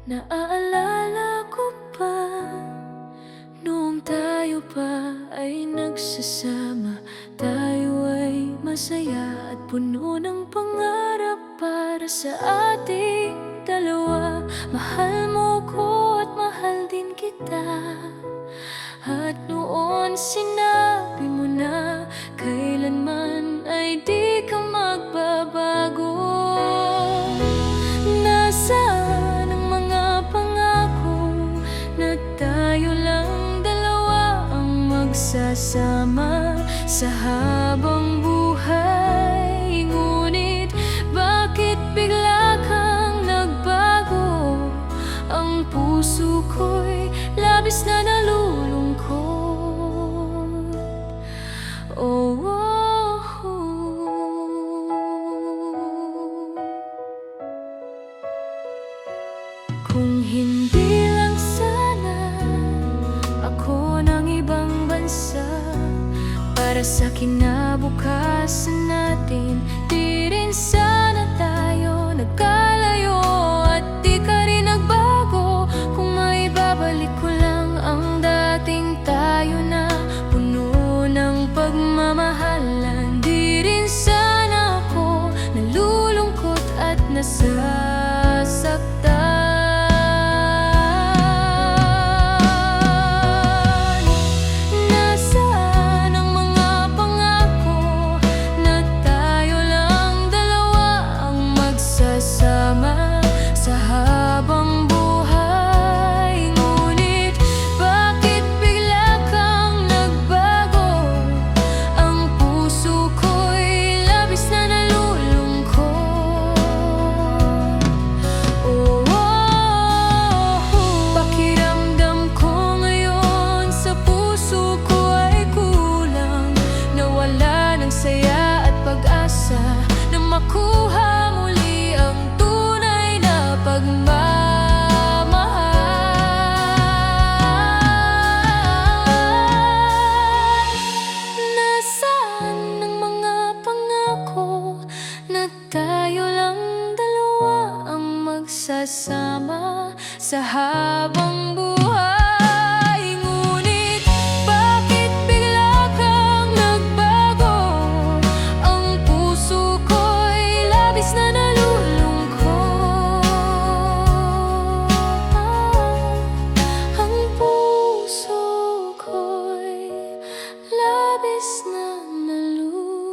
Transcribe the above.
Naaalala ko pa noong tayo pa ay nagsasama. Tayo ay masaya at puno ng pangarap para sa ating dalawa. Mahal mo ko at mahal din kita. At noon sinabi mo na kailanman ay di ka magbabago. Nasaan ang mga pangako na tayo lang dalawa ang magsasama sa habang buhay? Ngunit bakit bigla kang nagbago? Ang puso ko'y labis na nalulungkot. Oh, oh, oh. Kung hindi lang sana ako ng ibang bansa para sa kinabukasan natin, di rin sana tayo nagkalayo at di ka rin nagbago. Kung may babalik ko lang ang dating tayo na puno ng pagmamahalan, di rin sana ako nalulungkot at nasasaktan. Sa habang buhay, ngunit bakit bigla kang nagbago? Ang puso ko'y labis na nalulungkot. Oh, oh, oh. Pakiramdam ko ngayon sa puso ko ay kulang. Nawala ng saya at pag-asa na makuha sasama sa habang buhay. Ngunit bakit bigla kang nagbago? Ang puso ko'y labis na nalulungkot. Ang puso ko'y labis na nalulungkot.